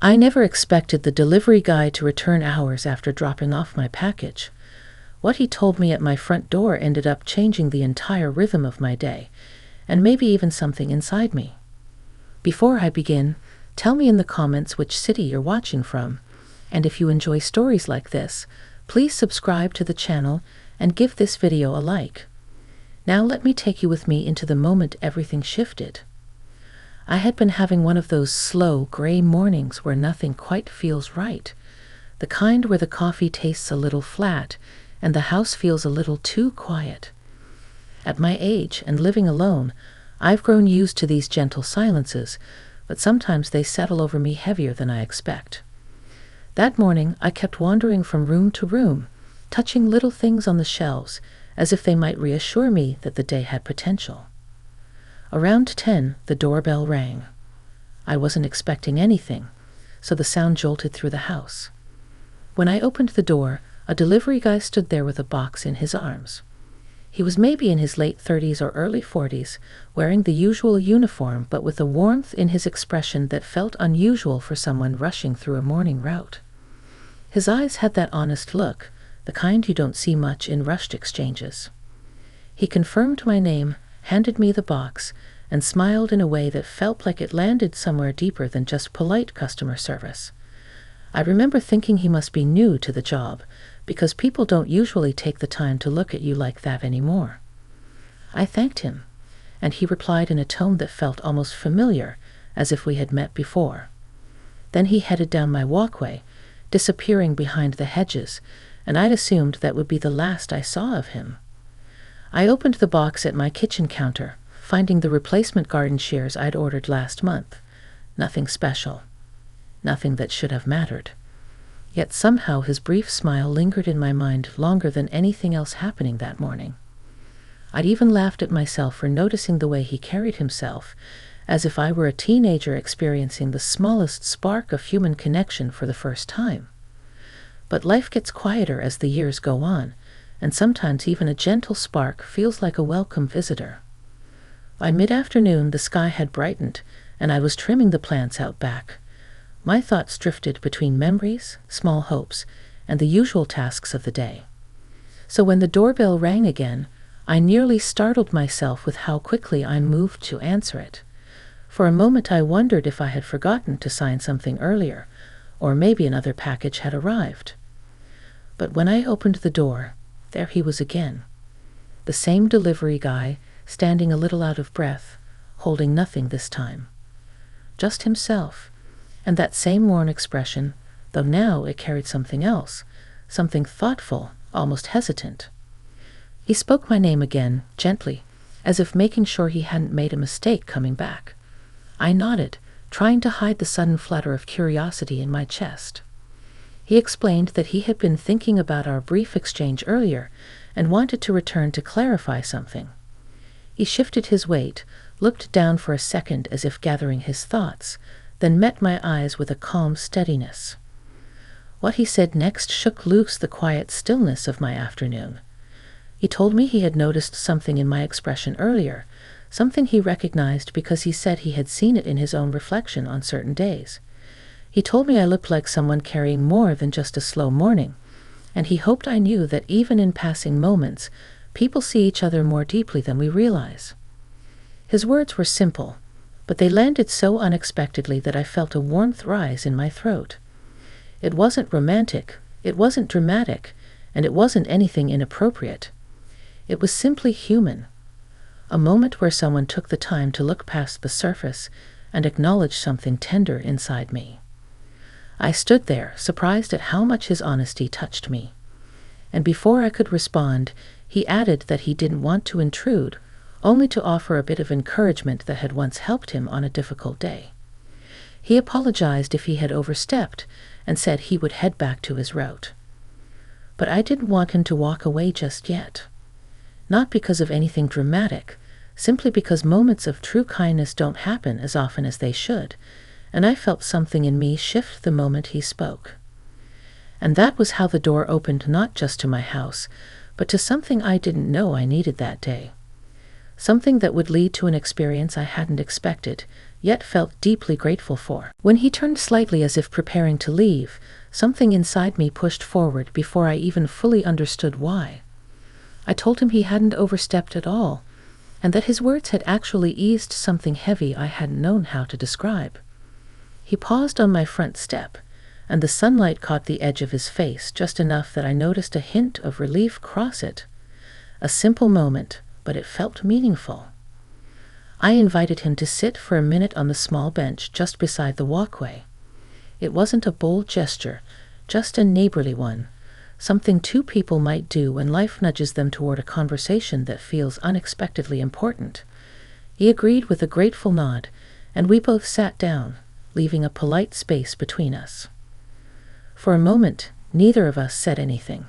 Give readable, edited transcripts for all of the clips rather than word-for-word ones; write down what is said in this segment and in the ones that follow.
I never expected the delivery guy to return hours after dropping off my package. What he told me at my front door ended up changing the entire rhythm of my day, and maybe even something inside me. Before I begin, tell me in the comments which city you're watching from, and if you enjoy stories like this, please subscribe to the channel and give this video a like. Now let me take you with me into the moment everything shifted. I had been having one of those slow, gray mornings where nothing quite feels right, the kind where the coffee tastes a little flat and the house feels a little too quiet. At my age and living alone, I've grown used to these gentle silences, but sometimes they settle over me heavier than I expect. That morning, I kept wandering from room to room, touching little things on the shelves, as if they might reassure me that the day had potential. Around 10, the doorbell rang. I wasn't expecting anything, so the sound jolted through the house. When I opened the door, a delivery guy stood there with a box in his arms. He was maybe in his late 30s or early 40s, wearing the usual uniform but with a warmth in his expression that felt unusual for someone rushing through a morning route. His eyes had that honest look, the kind you don't see much in rushed exchanges. He confirmed my name, handed me the box, and smiled in a way that felt like it landed somewhere deeper than just polite customer service. I remember thinking he must be new to the job, because people don't usually take the time to look at you like that anymore. I thanked him, and he replied in a tone that felt almost familiar, as if we had met before. Then he headed down my walkway, disappearing behind the hedges, and I'd assumed that would be the last I saw of him. I opened the box at my kitchen counter, finding the replacement garden shears I'd ordered last month. Nothing special. Nothing that should have mattered. Yet somehow his brief smile lingered in my mind longer than anything else happening that morning. I'd even laughed at myself for noticing the way he carried himself, as if I were a teenager experiencing the smallest spark of human connection for the first time. But life gets quieter as the years go on, and sometimes even a gentle spark feels like a welcome visitor. By mid-afternoon, the sky had brightened, and I was trimming the plants out back. My thoughts drifted between memories, small hopes, and the usual tasks of the day. So when the doorbell rang again, I nearly startled myself with how quickly I moved to answer it. For a moment I wondered if I had forgotten to sign something earlier, or maybe another package had arrived. But when I opened the door, there he was again. The same delivery guy, standing a little out of breath, holding nothing this time. Just himself, and that same worn expression, though now it carried something else, something thoughtful, almost hesitant. He spoke my name again, gently, as if making sure he hadn't made a mistake coming back. I nodded, trying to hide the sudden flutter of curiosity in my chest. He explained that he had been thinking about our brief exchange earlier and wanted to return to clarify something. He shifted his weight, looked down for a second as if gathering his thoughts, then met my eyes with a calm steadiness. What he said next shook loose the quiet stillness of my afternoon. He told me he had noticed something in my expression earlier, something he recognized because he said he had seen it in his own reflection on certain days. He told me I looked like someone carrying more than just a slow morning, and he hoped I knew that even in passing moments, people see each other more deeply than we realize. His words were simple, but they landed so unexpectedly that I felt a warmth rise in my throat. It wasn't romantic, it wasn't dramatic, and it wasn't anything inappropriate. It was simply human. A moment where someone took the time to look past the surface and acknowledge something tender inside me. I stood there, surprised at how much his honesty touched me. And before I could respond, he added that he didn't want to intrude, only to offer a bit of encouragement that had once helped him on a difficult day. He apologized if he had overstepped and said he would head back to his route. But I didn't want him to walk away just yet. Not because of anything dramatic, simply because moments of true kindness don't happen as often as they should, and I felt something in me shift the moment he spoke. And that was how the door opened not just to my house, but to something I didn't know I needed that day. Something that would lead to an experience I hadn't expected, yet felt deeply grateful for. When he turned slightly as if preparing to leave, something inside me pushed forward before I even fully understood why. I told him he hadn't overstepped at all, and that his words had actually eased something heavy I hadn't known how to describe. He paused on my front step, and the sunlight caught the edge of his face just enough that I noticed a hint of relief cross it. A simple moment, but it felt meaningful. I invited him to sit for a minute on the small bench just beside the walkway. It wasn't a bold gesture, just a neighborly one, something two people might do when life nudges them toward a conversation that feels unexpectedly important. He agreed with a grateful nod, and we both sat down, leaving a polite space between us. For a moment, neither of us said anything.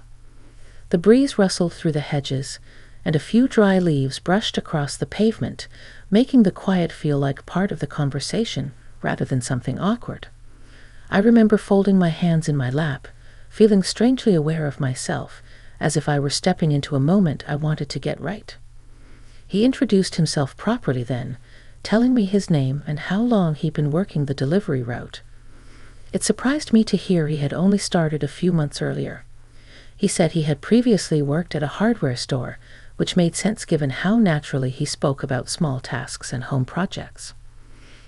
The breeze rustled through the hedges, and a few dry leaves brushed across the pavement, making the quiet feel like part of the conversation rather than something awkward. I remember folding my hands in my lap, feeling strangely aware of myself, as if I were stepping into a moment I wanted to get right. He introduced himself properly then, telling me his name and how long he'd been working the delivery route. It surprised me to hear he had only started a few months earlier. He said he had previously worked at a hardware store, which made sense given how naturally he spoke about small tasks and home projects.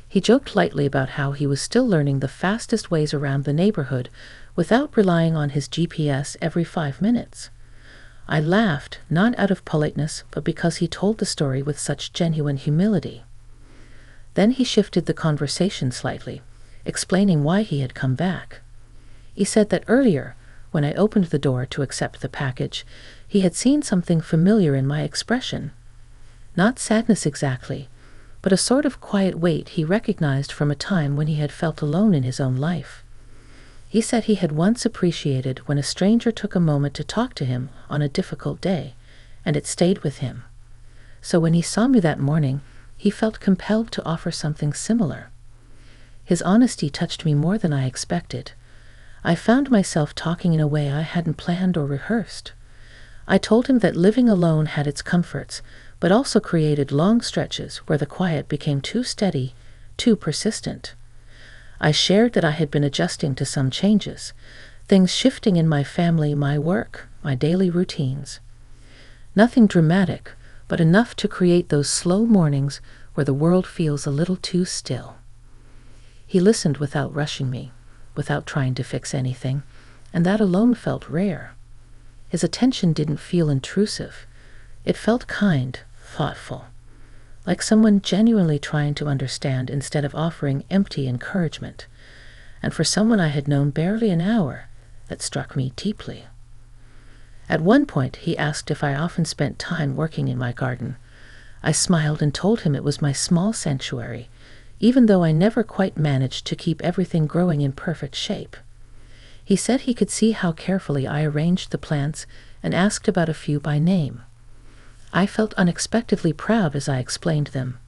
He joked lightly about how he was still learning the fastest ways around the neighborhood without relying on his GPS every 5 minutes. I laughed, not out of politeness, but because he told the story with such genuine humility. Then he shifted the conversation slightly, explaining why he had come back. He said that earlier, when I opened the door to accept the package, he had seen something familiar in my expression. Not sadness exactly, but a sort of quiet weight he recognized from a time when he had felt alone in his own life. He said he had once appreciated when a stranger took a moment to talk to him on a difficult day, and it stayed with him. So when he saw me that morning, he felt compelled to offer something similar. His honesty touched me more than I expected. I found myself talking in a way I hadn't planned or rehearsed. I told him that living alone had its comforts, but also created long stretches where the quiet became too steady, too persistent. I shared that I had been adjusting to some changes, things shifting in my family, my work, my daily routines. Nothing dramatic, but enough to create those slow mornings where the world feels a little too still. He listened without rushing me, without trying to fix anything, and that alone felt rare. His attention didn't feel intrusive. It felt kind, thoughtful, like someone genuinely trying to understand instead of offering empty encouragement. And for someone I had known barely an hour, that struck me deeply. At one point, he asked if I often spent time working in my garden. I smiled and told him it was my small sanctuary, even though I never quite managed to keep everything growing in perfect shape. He said he could see how carefully I arranged the plants and asked about a few by name. I felt unexpectedly proud as I explained them.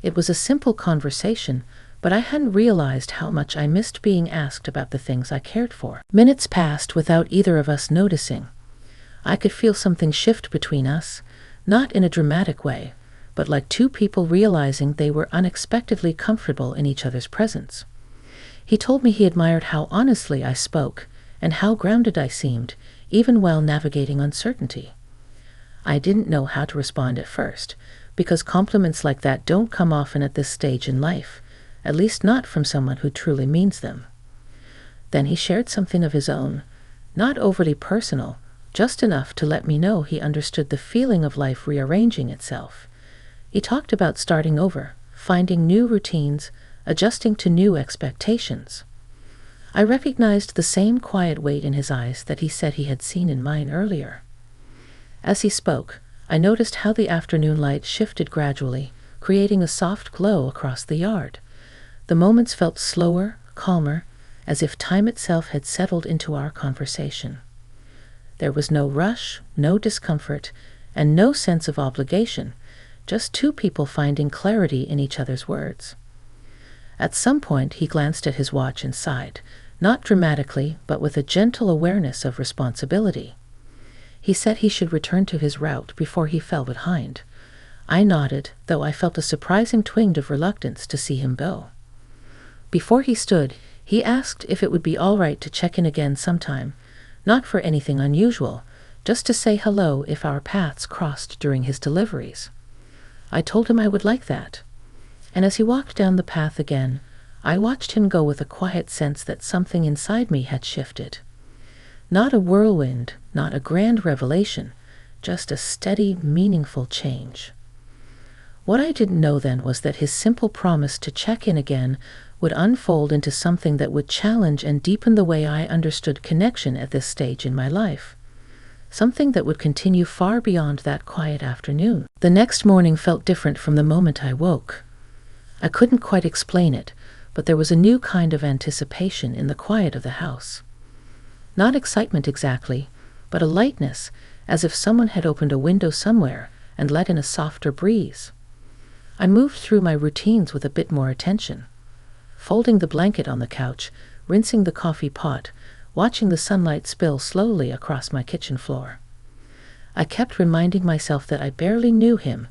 It was a simple conversation, but I hadn't realized how much I missed being asked about the things I cared for. Minutes passed without either of us noticing. I could feel something shift between us, not in a dramatic way, but like two people realizing they were unexpectedly comfortable in each other's presence. He told me he admired how honestly I spoke and how grounded I seemed, even while navigating uncertainty. I didn't know how to respond at first, because compliments like that don't come often at this stage in life, at least not from someone who truly means them. Then he shared something of his own, not overly personal, just enough to let me know he understood the feeling of life rearranging itself. He talked about starting over, finding new routines, adjusting to new expectations. I recognized the same quiet weight in his eyes that he said he had seen in mine earlier. As he spoke, I noticed how the afternoon light shifted gradually, creating a soft glow across the yard. The moments felt slower, calmer, as if time itself had settled into our conversation. There was no rush, no discomfort, and no sense of obligation, just two people finding clarity in each other's words. At some point, he glanced at his watch and sighed, not dramatically, but with a gentle awareness of responsibility. He said he should return to his route before he fell behind. I nodded, though I felt a surprising twinge of reluctance to see him go. Before he stood, he asked if it would be all right to check in again sometime, not for anything unusual, just to say hello if our paths crossed during his deliveries. I told him I would like that. And as he walked down the path again, I watched him go with a quiet sense that something inside me had shifted. Not a whirlwind, not a grand revelation, just a steady, meaningful change. What I didn't know then was that his simple promise to check in again would unfold into something that would challenge and deepen the way I understood connection at this stage in my life. Something that would continue far beyond that quiet afternoon. The next morning felt different from the moment I woke. I couldn't quite explain it, but there was a new kind of anticipation in the quiet of the house. Not excitement exactly, but a lightness, as if someone had opened a window somewhere and let in a softer breeze. I moved through my routines with a bit more attention. Folding the blanket on the couch, rinsing the coffee pot, watching the sunlight spill slowly across my kitchen floor. I kept reminding myself that I barely knew him,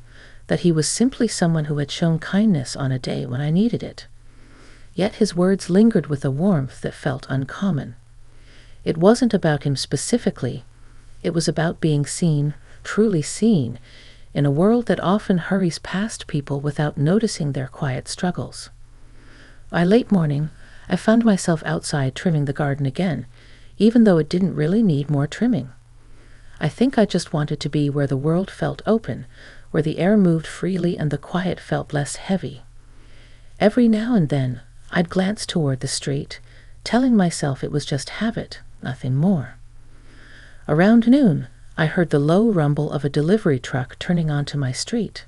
that he was simply someone who had shown kindness on a day when I needed it. Yet his words lingered with a warmth that felt uncommon. It wasn't about him specifically. It was about being seen, truly seen, in a world that often hurries past people without noticing their quiet struggles. By late morning, I found myself outside trimming the garden again, even though it didn't really need more trimming. I think I just wanted to be where the world felt open, where the air moved freely and the quiet felt less heavy. Every now and then, I'd glance toward the street, telling myself it was just habit, nothing more. Around noon, I heard the low rumble of a delivery truck turning onto my street.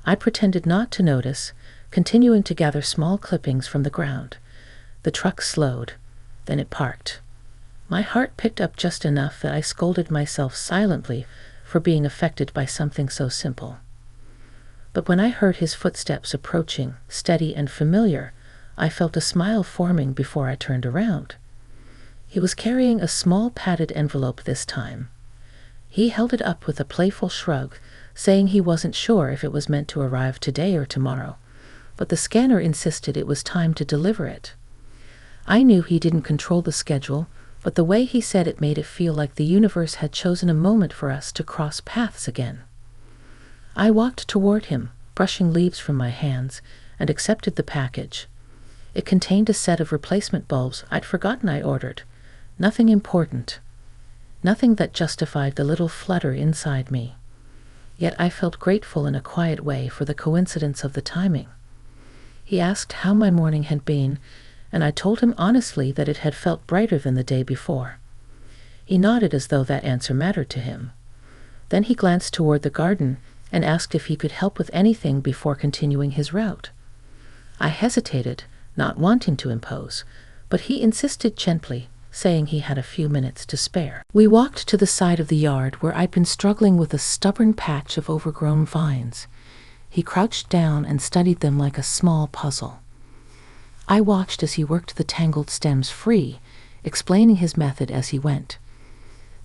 I pretended not to notice, continuing to gather small clippings from the ground. The truck slowed, then it parked. My heart picked up just enough that I scolded myself silently for being affected by something so simple. But when I heard his footsteps approaching, steady and familiar, I felt a smile forming before I turned around. He was carrying a small padded envelope this time. He held it up with a playful shrug, saying he wasn't sure if it was meant to arrive today or tomorrow, but the scanner insisted it was time to deliver it. I knew he didn't control the schedule, but the way he said it made it feel like the universe had chosen a moment for us to cross paths again. I walked toward him, brushing leaves from my hands, and accepted the package. It contained a set of replacement bulbs I'd forgotten I ordered. Nothing important. Nothing that justified the little flutter inside me. Yet I felt grateful in a quiet way for the coincidence of the timing. He asked how my morning had been, and I told him honestly that it had felt brighter than the day before. He nodded as though that answer mattered to him. Then he glanced toward the garden and asked if he could help with anything before continuing his route. I hesitated, not wanting to impose, but he insisted gently, saying he had a few minutes to spare. We walked to the side of the yard where I'd been struggling with a stubborn patch of overgrown vines. He crouched down and studied them like a small puzzle. I watched as he worked the tangled stems free, explaining his method as he went.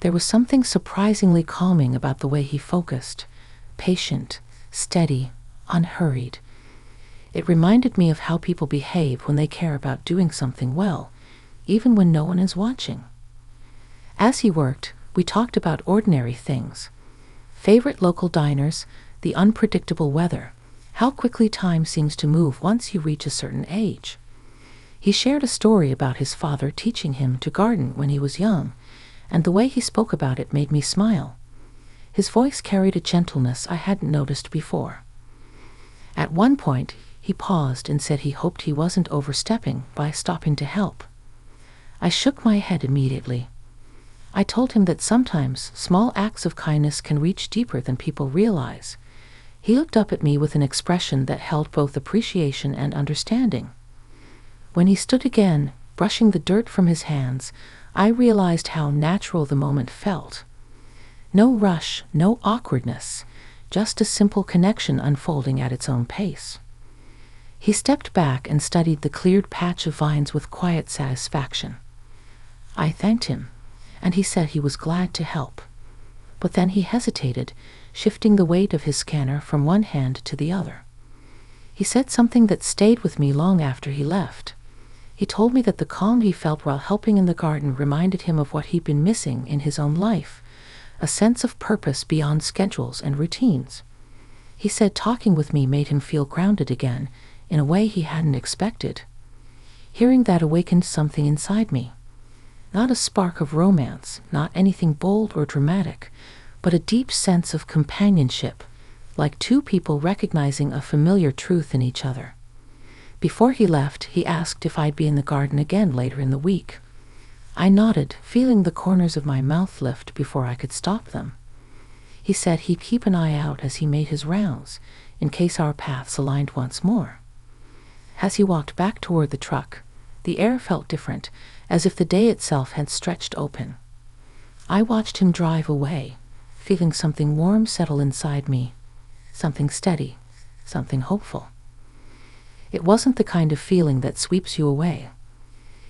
There was something surprisingly calming about the way he focused, patient, steady, unhurried. It reminded me of how people behave when they care about doing something well, even when no one is watching. As he worked, we talked about ordinary things. Favorite local diners, the unpredictable weather, how quickly time seems to move once you reach a certain age. He shared a story about his father teaching him to garden when he was young, and the way he spoke about it made me smile. His voice carried a gentleness I hadn't noticed before. At one point, he paused and said he hoped he wasn't overstepping by stopping to help. I shook my head immediately. I told him that sometimes small acts of kindness can reach deeper than people realize. He looked up at me with an expression that held both appreciation and understanding. When he stood again, brushing the dirt from his hands, I realized how natural the moment felt. No rush, no awkwardness, just a simple connection unfolding at its own pace. He stepped back and studied the cleared patch of vines with quiet satisfaction. I thanked him, and he said he was glad to help. But then he hesitated, shifting the weight of his scanner from one hand to the other. He said something that stayed with me long after he left. He told me that the calm he felt while helping in the garden reminded him of what he'd been missing in his own life, a sense of purpose beyond schedules and routines. He said talking with me made him feel grounded again, in a way he hadn't expected. Hearing that awakened something inside me. Not a spark of romance, not anything bold or dramatic, but a deep sense of companionship, like two people recognizing a familiar truth in each other. Before he left, he asked if I'd be in the garden again later in the week. I nodded, feeling the corners of my mouth lift before I could stop them. He said he'd keep an eye out as he made his rounds, in case our paths aligned once more. As he walked back toward the truck, the air felt different, as if the day itself had stretched open. I watched him drive away, feeling something warm settle inside me, something steady, something hopeful. It wasn't the kind of feeling that sweeps you away.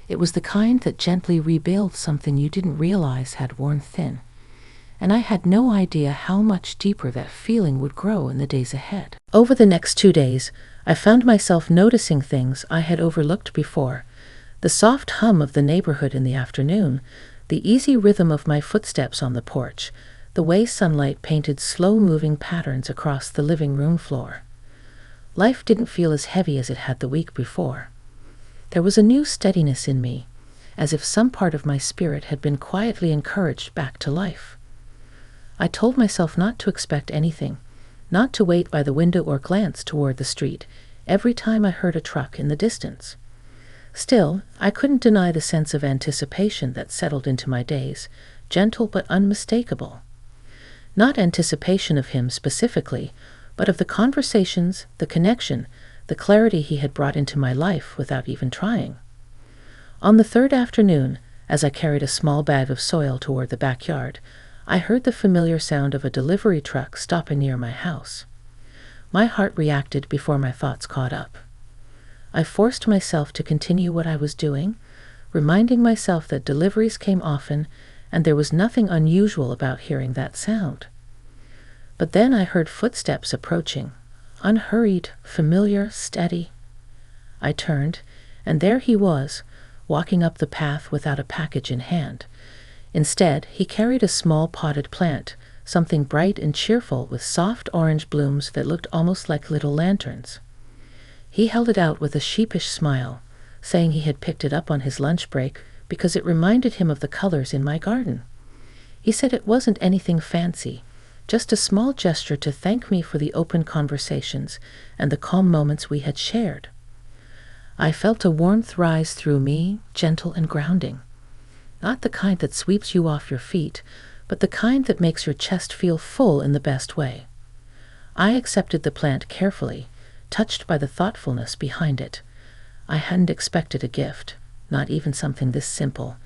It was the kind that gently rebuilds something you didn't realize had worn thin, and I had no idea how much deeper that feeling would grow in the days ahead. Over the next 2 days, I found myself noticing things I had overlooked before: the soft hum of the neighborhood in the afternoon, the easy rhythm of my footsteps on the porch, the way sunlight painted slow-moving patterns across the living room floor. Life didn't feel as heavy as it had the week before. There was a new steadiness in me, as if some part of my spirit had been quietly encouraged back to life. I told myself not to expect anything, not to wait by the window or glance toward the street every time I heard a truck in the distance. Still, I couldn't deny the sense of anticipation that settled into my days, gentle but unmistakable. Not anticipation of him specifically, but of the conversations, the connection, the clarity he had brought into my life without even trying. On the third afternoon, as I carried a small bag of soil toward the backyard, I heard the familiar sound of a delivery truck stopping near my house. My heart reacted before my thoughts caught up. I forced myself to continue what I was doing, reminding myself that deliveries came often, and there was nothing unusual about hearing that sound. But then I heard footsteps approaching, unhurried, familiar, steady. I turned, and there he was, walking up the path without a package in hand. Instead, he carried a small potted plant, something bright and cheerful with soft orange blooms that looked almost like little lanterns. He held it out with a sheepish smile, saying he had picked it up on his lunch break because it reminded him of the colors in my garden. He said it wasn't anything fancy, just a small gesture to thank me for the open conversations and the calm moments we had shared. I felt a warmth rise through me, gentle and grounding. Not the kind that sweeps you off your feet, but the kind that makes your chest feel full in the best way. I accepted the plant carefully, touched by the thoughtfulness behind it. I hadn't expected a gift, not even something this simple,